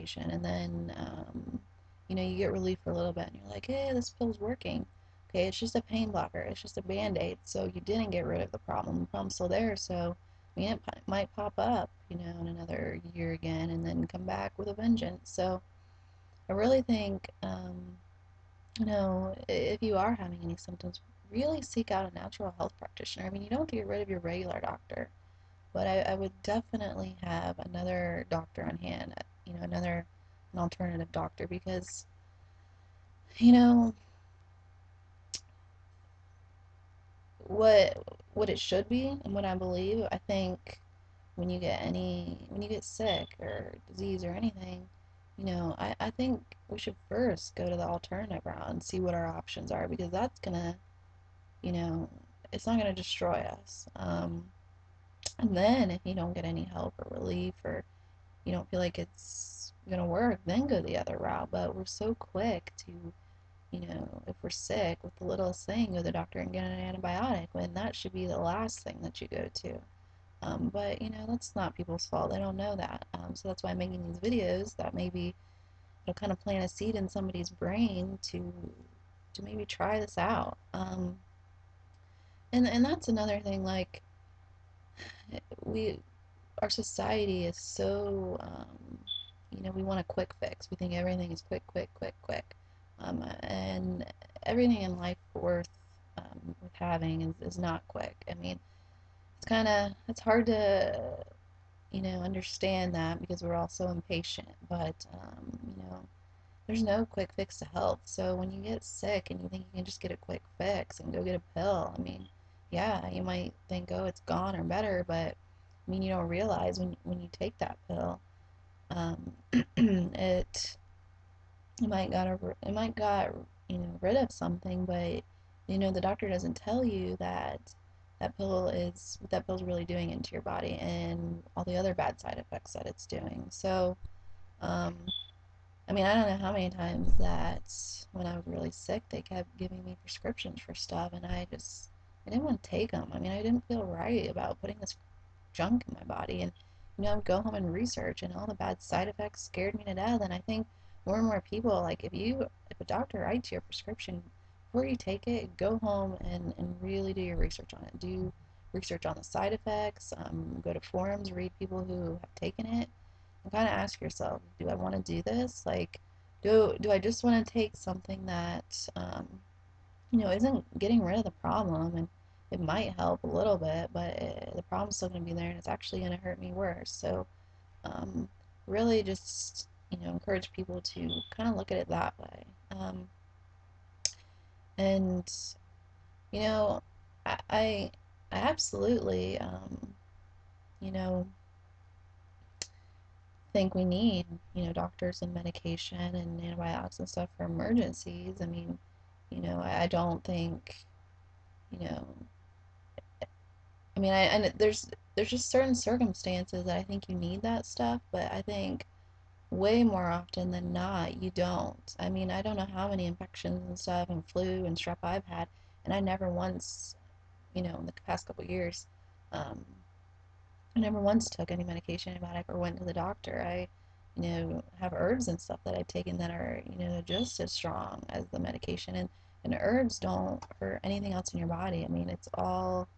medication, and then you get relief for a little bit, and you're like, hey, this pill's working. Okay, it's just a pain blocker. It's just a band-aid. So you didn't get rid of the problem. The problem's still there. So it might pop up, in another year again, and then come back with a vengeance. So I really think, if you are having any symptoms, really seek out a natural health practitioner. I mean, you don't have to get rid of your regular doctor, but I would definitely have another doctor on hand, an alternative doctor, because, you know, what what it should be and what I believe, I think when you get sick or disease or anything, I think we should first go to the alternative route and see what our options are, because that's gonna, you know, it's not gonna destroy us. And then if you don't get any help or relief, or you don't feel like it's gonna work, then go the other route. But we're so quick to, if we're sick with the littlest thing, go to the doctor and get an antibiotic, when that should be the last thing that you go to. But that's not people's fault. They don't know that. So that's why I'm making these videos, that maybe it'll kind of plant a seed in somebody's brain to maybe try this out. And that's another thing. Like, we our society is so, we want a quick fix. We think everything is quick, quick, quick, quick. And everything in life worth having is not quick. I mean, it's hard to, understand that, because we're all so impatient. But, there's no quick fix to health. So when you get sick and you think you can just get a quick fix and go get a pill, I mean, yeah, you might think, oh, it's gone or better, but I mean, you don't realize when you take that pill, it it might got rid of something, but the doctor doesn't tell you that that pill is what that pill's really doing into your body, and all the other bad side effects that it's doing. So, um, I mean, I don't know how many times that when I was really sick, they kept giving me prescriptions for stuff, and I didn't want to take them. I mean, I didn't feel right about putting this junk in my body. And, I would go home and research, and all the bad side effects scared me to death. And I think more and more people, like, if a doctor writes you a prescription, before you take it, go home and really do your research on it. Do research on the side effects, go to forums, read people who have taken it, and kind of ask yourself, do I want to do this? Like, do I just want to take something that, isn't getting rid of the problem, and it might help a little bit, but the problem's still going to be there, and it's actually going to hurt me worse. So, um, really just, encourage people to kind of look at it that way. And, you know, I absolutely, you know, think we need, doctors and medication and antibiotics and stuff for emergencies. I mean, I don't think, you know, I mean, and there's just certain circumstances that I think you need that stuff, but I think way more often than not you don't. I mean, I don't know how many infections and stuff and flu and strep I've had, and I never once, in the past couple of years, um, I never once took any medication, antibiotic, or went to the doctor. I, have herbs and stuff that I've taken that are, just as strong as the medication, and herbs don't hurt anything else in your body. I mean, it's all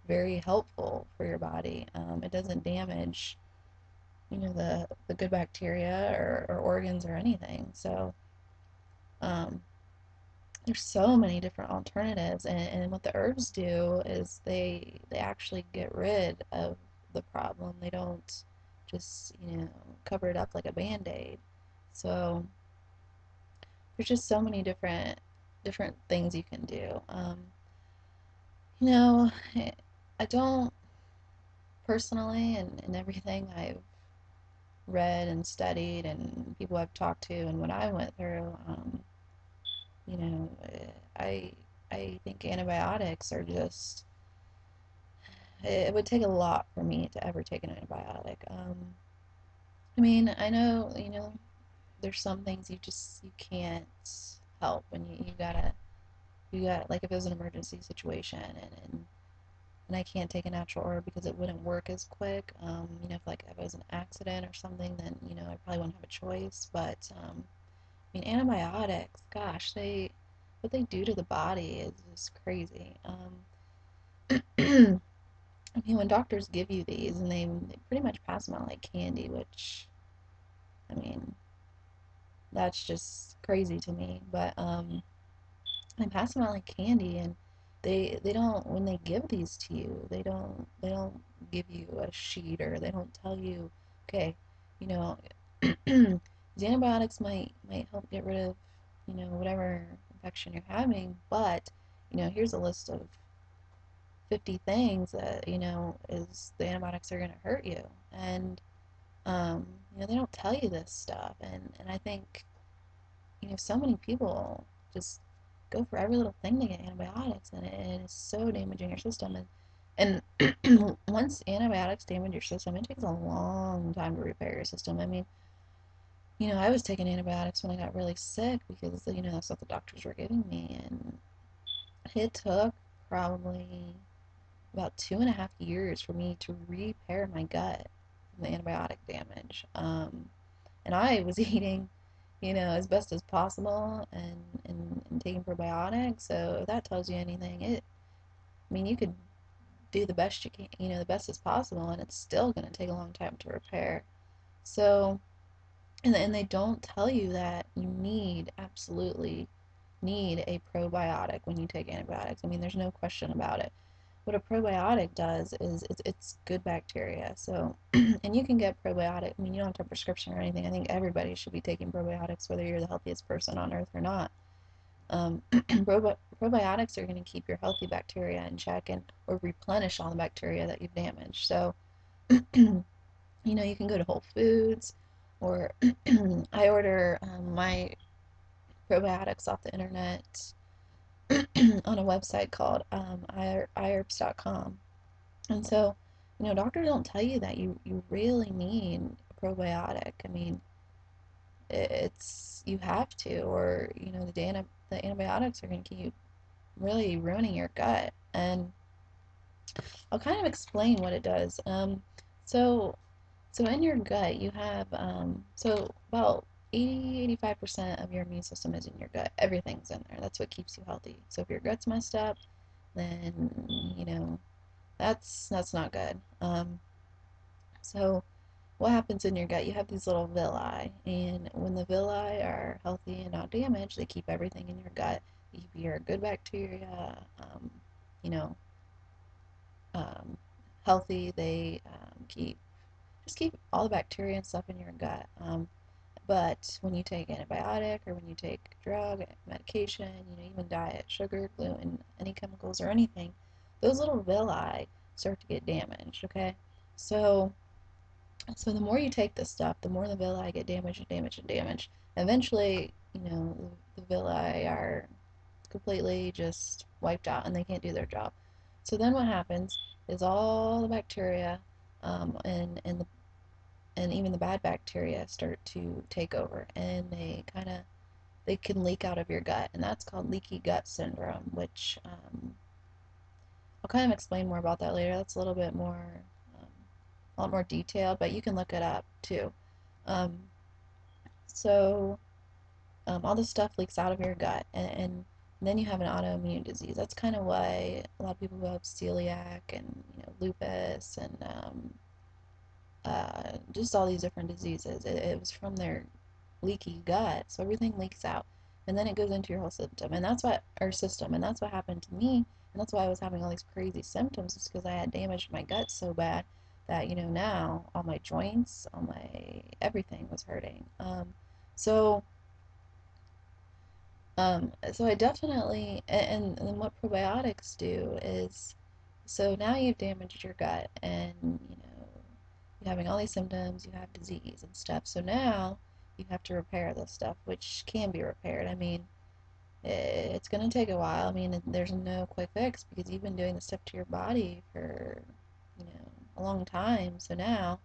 very helpful for your body. It doesn't damage, the good bacteria or organs or anything. So, um, there's so many different alternatives, and what the herbs do is they actually get rid of the problem. They don't just, cover it up like a band-aid. So there's just so many different things you can do. You know, I don't personally, and everything I've read and studied and people I've talked to and what I went through, you know, I I think antibiotics are just, it would take a lot for me to ever take an antibiotic. I mean, I know, there's some things you can't help, and you got like, if it was an emergency situation, and and I can't take a natural herb because it wouldn't work as quick. If it was an accident or something, then I probably wouldn't have a choice. But antibiotics, gosh, they what they do to the body is just crazy. When doctors give you these, and they pretty much pass them out like candy, which I mean, that's just crazy to me. But they pass them out like candy, and they don't when they give these to you, they don't give you a sheet, or they don't tell you, okay, you know, these antibiotics might help get rid of whatever infection you're having, but here's a list of 50 things that is the antibiotics are going to hurt you. And they don't tell you this stuff. And I think so many people just go for every little thing to get antibiotics, and it is so damaging your system. And once antibiotics damage your system, it takes a long time to repair your system. I mean, I was taking antibiotics when I got really sick because that's what the doctors were giving me, and it took probably about 2.5 years for me to repair my gut from the antibiotic damage. And I was eating, as best as possible, and taking probiotics. So if that tells you anything, you could do the best you can, the best as possible, and it's still going to take a long time to repair. So, and they don't tell you that you absolutely need a probiotic when you take antibiotics. There's no question about it. What a probiotic does is it's good bacteria. So, and you can get probiotic. You don't have to have a prescription or anything. I think everybody should be taking probiotics, whether you're the healthiest person on earth or not. Probiotics are going to keep your healthy bacteria in check and or replenish all the bacteria that you've damaged. So, you can go to Whole Foods, or I order my probiotics off the internet on a website called iherbs.com. And so, doctors don't tell you that you really need a probiotic. It's you have to, or the antibiotics are going to keep really ruining your gut. And I'll kind of explain what it does. So so in your gut, you have so about 80-85% of your immune system is in your gut. Everything's in there. That's what keeps you healthy. So if your gut's messed up, then that's not good. So what happens in your gut? You have these little villi, and when the villi are healthy and not damaged, they keep everything in your gut. They keep your good bacteria, you know, um, healthy. They keep all the bacteria and stuff in your gut. But when you take antibiotic, or when you take drug, medication, even diet, sugar, gluten, any chemicals or anything, those little villi start to get damaged. Okay, so so the more you take this stuff, the more the villi get damaged and damaged and damaged. Eventually, the villi are completely just wiped out, and they can't do their job. So then what happens is all the bacteria, and even the bad bacteria start to take over, and they can leak out of your gut, and that's called leaky gut syndrome, which I'll kind of explain more about that later. That's um, a lot more detailed, but you can look it up too. Um, so all this stuff leaks out of your gut, and then you have an autoimmune disease. That's kind of why a lot of people who have celiac and lupus and just all these different diseases. It was from their leaky gut, so everything leaks out, and then it goes into your whole system, and that's what happened to me, and that's why I was having all these crazy symptoms. Is because I had damaged my gut so bad that now all my joints, all my everything was hurting. So so I definitely, and what probiotics do is, so now you've damaged your gut, and you're having all these symptoms, you have disease and stuff. So now you have to repair this stuff, which can be repaired. It's going to take a while. There's no quick fix because you've been doing this stuff to your body for, a long time. So now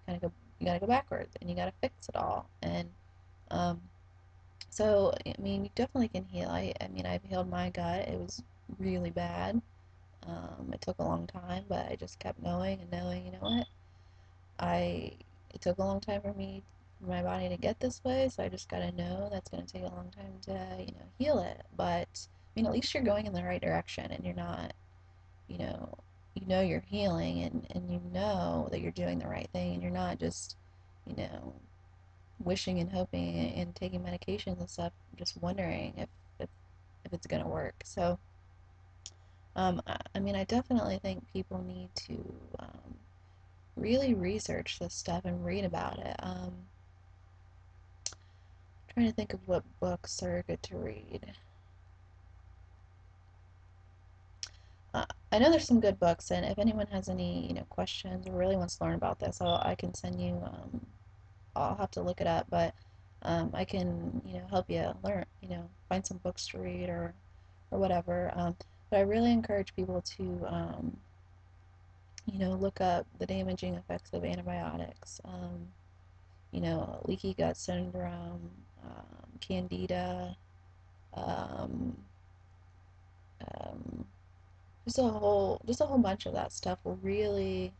you gotta go backwards, and you gotta fix it all. And um, so, you definitely can heal. I've healed my gut. It was really bad. It took a long time, but I just kept knowing and knowing, you know what? I it took a long time for me for my body to get this way, so I just gotta know that's gonna take a long time to, heal it. But I mean, at least you're going in the right direction and you're not, you know, you're healing and you know that you're doing the right thing and you're not just, you know, wishing and hoping and taking medications and stuff, just wondering if, if it's gonna work. So, I mean, I definitely think people need to really research this stuff and read about it. Trying to think of what books are good to read. Uh, I know there's some good books, and if anyone has any, questions or really wants to learn about this, I can send you. I'll have to look it up, but I can, help you learn, find some books to read or whatever. But I really encourage people to, look up the damaging effects of antibiotics. Leaky gut syndrome, candida, um, um, just a whole bunch of that stuff will really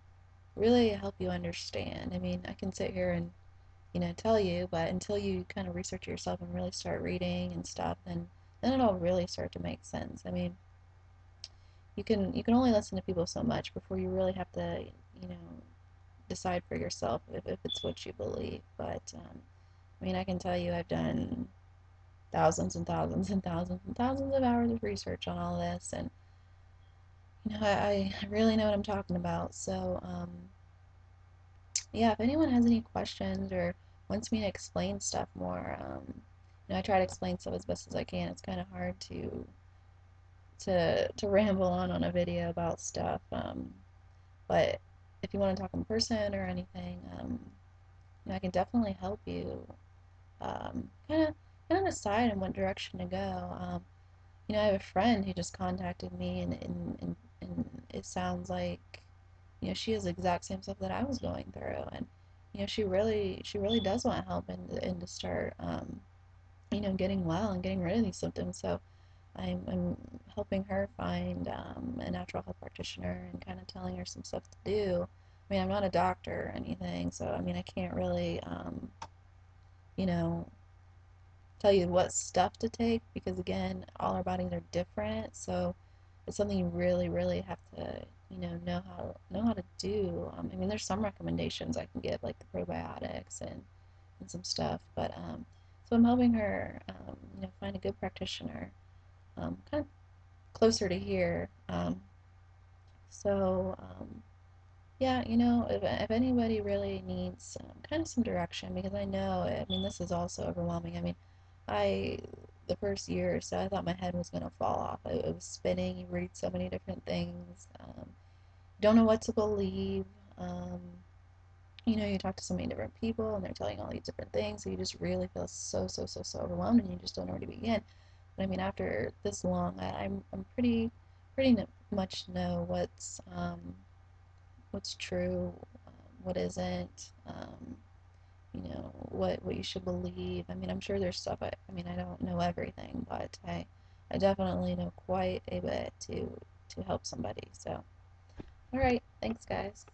help you understand. I mean, I can sit here and tell you, but until you kind of research it yourself and really start reading and stuff, then it'll really start to make sense. I mean, you can only listen to people so much before you really have to you know decide for yourself if it's what you believe. But I mean, I can tell you I've done thousands and thousands and thousands and thousands of hours of research on all this, and I really know what I'm talking about. So yeah, if anyone has any questions or wants me to explain stuff more, I try to explain stuff as best as I can. It's kind of hard to ramble on a video about stuff. But if you want to talk in person or anything, I can definitely help you kind of decide in what direction to go. I have a friend who just contacted me, and it sounds like, she has the exact same stuff that I was going through, and she really does want help and to start, getting well and getting rid of these symptoms. So I'm helping her find a natural health practitioner and kind of telling her some stuff to do. I mean, I'm not a doctor or anything, so I mean, I can't really, you know, tell you what stuff to take because again, all our bodies are different. So it's something you really have to know how to do. I mean, there's some recommendations I can give like the probiotics and some stuff, but so I'm helping her find a good practitioner kind of closer to here. So yeah, if anybody really needs kind of some direction, because I know, I mean, this is also overwhelming. I mean, I, the first year or so, I thought my head was going to fall off. It was spinning. You read so many different things. Don't know what to believe. Um, you talk to so many different people and they're telling you all these different things, so you just really feel so overwhelmed and you just don't know where to begin. But I mean, after this long, I'm pretty much know what's true, what isn't, what you should believe. I mean, I'm sure there's stuff. I mean, I don't know everything, but I definitely know quite a bit to help somebody. So, all right, thanks, guys.